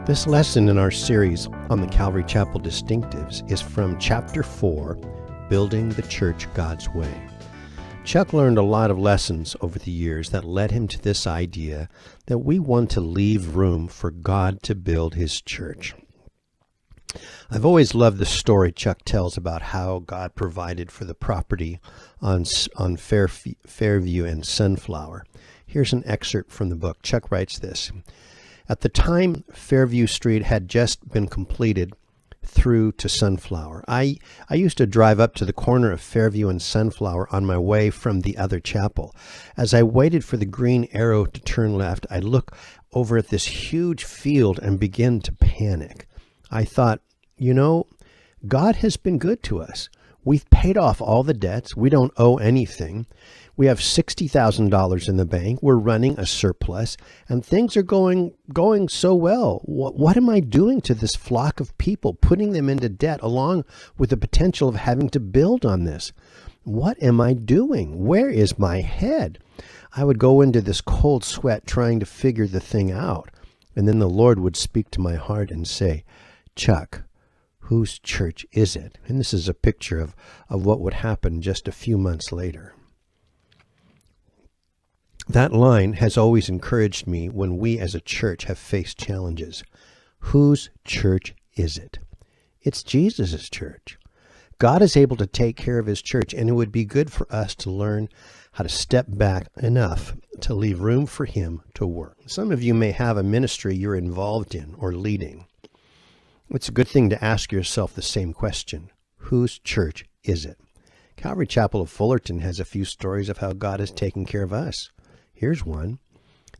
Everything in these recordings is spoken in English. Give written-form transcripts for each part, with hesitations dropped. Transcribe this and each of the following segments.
This lesson in our series on the Calvary Chapel Distinctives is from Chapter 4, Building the Church God's Way. Chuck learned a lot of lessons over the years that led him to this idea that we want to leave room for God to build His church. I've always loved the story Chuck tells about how God provided for the property on Fairview and Sunflower. Here's an excerpt from the book. Chuck writes this. At the time, Fairview Street had just been completed through to Sunflower. I used to drive up to the corner of Fairview and Sunflower on my way from the other chapel. As I waited for the green arrow to turn left, I'd look over at this huge field and begin to panic. I thought, God has been good to us. We've paid off all the debts. We don't owe anything. We have $60,000 in the bank. We're running a surplus, and things are going so well. What am I doing to this flock of people, putting them into debt along with the potential of having to build on this? What am I doing? Where is my head? I would go into this cold sweat trying to figure the thing out, and then the Lord would speak to my heart and say, Chuck, whose church is it? And this is a picture of what would happen just a few months later. That line has always encouraged me when we as a church have faced challenges. Whose church is it? It's Jesus' church. God is able to take care of His church, and it would be good for us to learn how to step back enough to leave room for Him to work. Some of you may have a ministry you're involved in or leading. It's a good thing to ask yourself the same question. Whose church is it? Calvary Chapel of Fullerton has a few stories of how God has taken care of us. Here's one.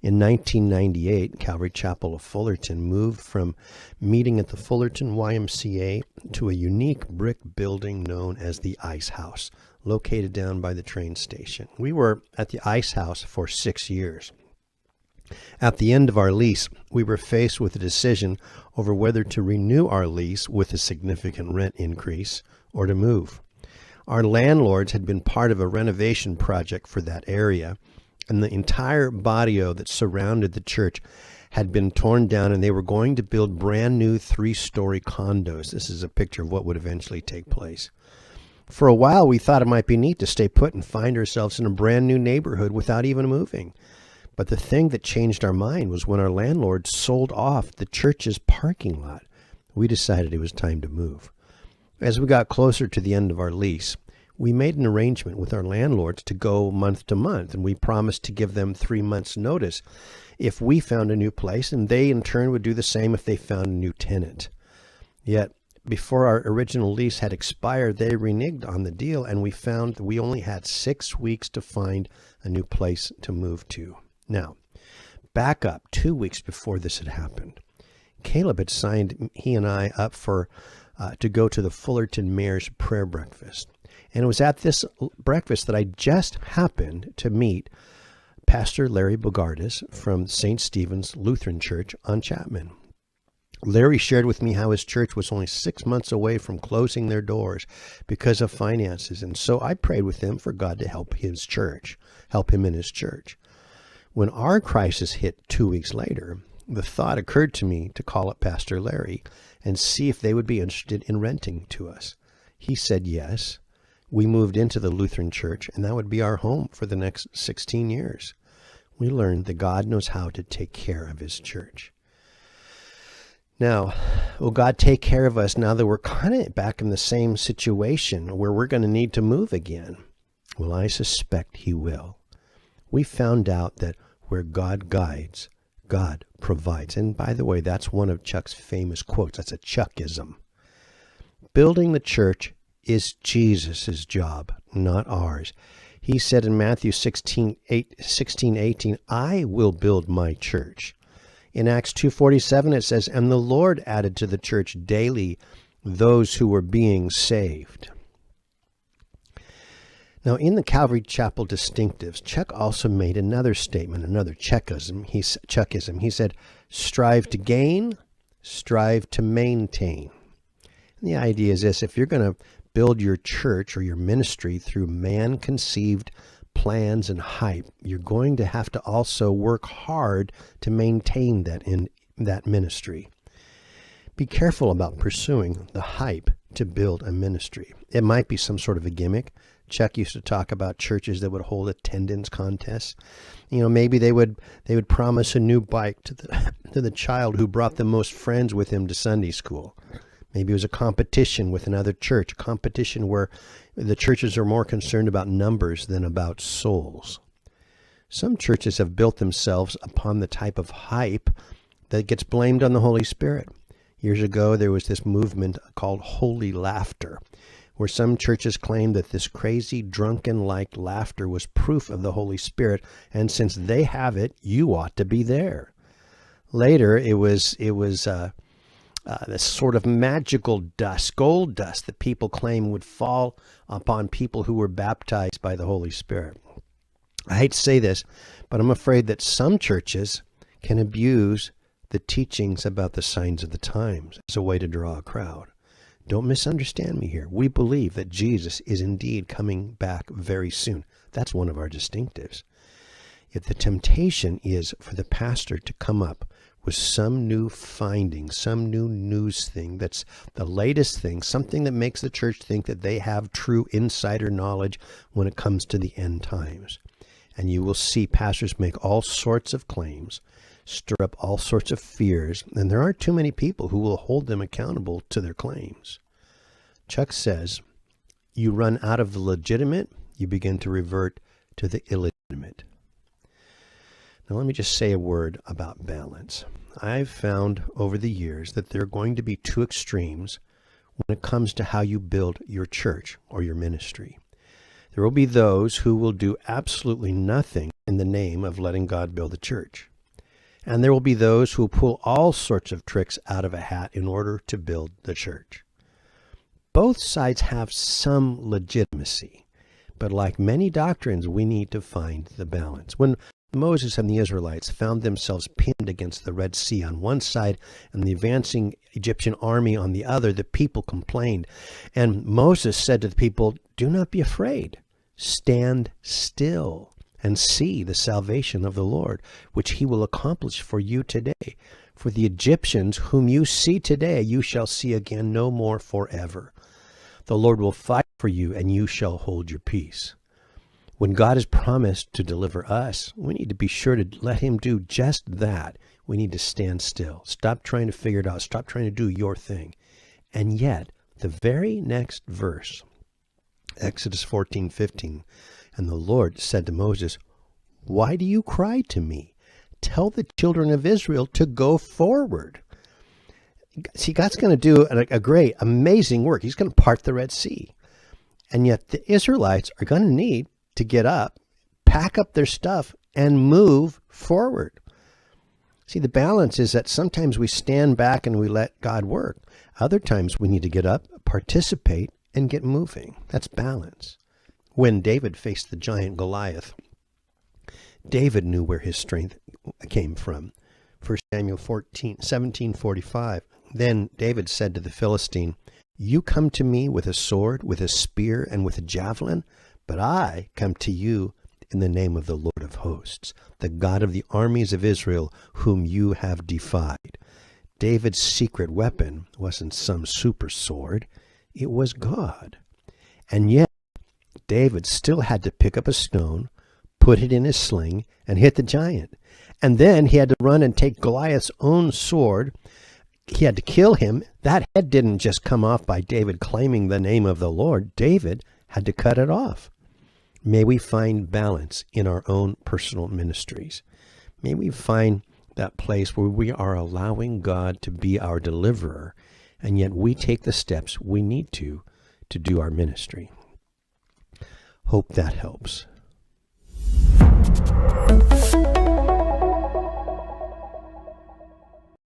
In 1998, Calvary Chapel of Fullerton moved from meeting at the Fullerton YMCA to a unique brick building known as the Ice House, located down by the train station. We were at the Ice House for 6 years. At the end of our lease, we were faced with a decision over whether to renew our lease with a significant rent increase or to move. Our landlords had been part of a renovation project for that area, and the entire barrio that surrounded the church had been torn down, and they were going to build brand new 3-story condos. This is a picture of what would eventually take place. For a while, we thought it might be neat to stay put and find ourselves in a brand new neighborhood without even moving. But the thing that changed our mind was when our landlord sold off the church's parking lot. We decided it was time to move. As we got closer to the end of our lease, we made an arrangement with our landlords to go month to month, and we promised to give them 3 months' notice if we found a new place, and they in turn would do the same if they found a new tenant. Yet, before our original lease had expired, they reneged on the deal, and we found that we only had 6 weeks to find a new place to move to. Now, back up 2 weeks before this had happened. Caleb had signed he and I up for to go to the Fullerton Mayor's prayer breakfast. And it was at this breakfast that I just happened to meet Pastor Larry Bogardus from St. Stephen's Lutheran Church on Chapman. Larry shared with me how his church was only 6 months away from closing their doors because of finances. And so I prayed with him for God to help him in his church. When our crisis hit 2 weeks later, the thought occurred to me to call up Pastor Larry and see if they would be interested in renting to us. He said yes. We moved into the Lutheran Church, and that would be our home for the next 16 years. We learned that God knows how to take care of His church. Now, will God take care of us now that we're kind of back in the same situation where we're going to need to move again? Well, I suspect He will. We found out that where God guides, God provides. And by the way, that's one of Chuck's famous quotes. That's a Chuckism. Building the church is Jesus' job, not ours. He said in Matthew 16:18, I will build my church. In Acts 2:47, it says, and the Lord added to the church daily those who were being saved. Now, in the Calvary Chapel Distinctives, Chuck also made another statement, another Chuckism. He said, strive to gain, strive to maintain. And the idea is this: if you're going to build your church or your ministry through man-conceived plans and hype, you're going to have to also work hard to maintain that in that ministry. Be careful about pursuing the hype to build a ministry. It might be some sort of a gimmick. Chuck used to talk about churches that would hold attendance contests. Maybe they would promise a new bike to the child who brought the most friends with him to Sunday school. Maybe it was a competition with another church, a competition where the churches are more concerned about numbers than about souls. Some churches have built themselves upon the type of hype that gets blamed on the Holy Spirit. Years ago, there was this movement called holy laughter, where some churches claimed that this crazy, drunken-like laughter was proof of the Holy Spirit, and since they have it, you ought to be there. Later, it was this sort of magical dust, gold dust, that people claim would fall upon people who were baptized by the Holy Spirit. I hate to say this, but I'm afraid that some churches can abuse the teachings about the signs of the times as a way to draw a crowd. Don't misunderstand me here. We believe that Jesus is indeed coming back very soon. That's one of our distinctives. Yet the temptation is for the pastor to come up with some new finding, some new news thing that's the latest thing, something that makes the church think that they have true insider knowledge when it comes to the end times. And you will see pastors make all sorts of claims, stir up all sorts of fears, and there aren't too many people who will hold them accountable to their claims. Chuck says, you run out of the legitimate, you begin to revert to the illegitimate. Now let me just say a word about balance. I've found over the years that there are going to be two extremes when it comes to how you build your church or your ministry. There will be those who will do absolutely nothing in the name of letting God build the church. And there will be those who pull all sorts of tricks out of a hat in order to build the church. Both sides have some legitimacy, but like many doctrines, we need to find the balance. When Moses and the Israelites found themselves pinned against the Red Sea on one side and the advancing Egyptian army on the other, the people complained. And Moses said to the people, do not be afraid. Stand still and see the salvation of the Lord, which he will accomplish for you today. For the Egyptians whom you see today, you shall see again no more forever. The Lord will fight for you, and you shall hold your peace. When God has promised to deliver us, we need to be sure to let him do just that. We need to stand still. Stop trying to figure it out. Stop trying to do your thing. And yet, the very next verse, Exodus 14:15, and the Lord said to Moses, why do you cry to me? Tell the children of Israel to go forward. See, God's going to do a great, amazing work. He's going to part the Red Sea. And yet the Israelites are going to need to get up, pack up their stuff, and move forward. See, the balance is that sometimes we stand back and we let God work. Other times we need to get up, participate, and get moving. That's balance. When David faced the giant Goliath, David knew where his strength came from. 1 Samuel 17:45. Then David said to the Philistine, you come to me with a sword, with a spear, and with a javelin, but I come to you in the name of the Lord of hosts, the God of the armies of Israel, whom you have defied. David's secret weapon wasn't some super sword. It was God. And yet, David still had to pick up a stone, put it in his sling, and hit the giant. And then he had to run and take Goliath's own sword. He had to kill him. That head didn't just come off by David claiming the name of the Lord. David had to cut it off. May we find balance in our own personal ministries. May we find that place where we are allowing God to be our deliverer, and yet we take the steps we need to do our ministry. Hope that helps.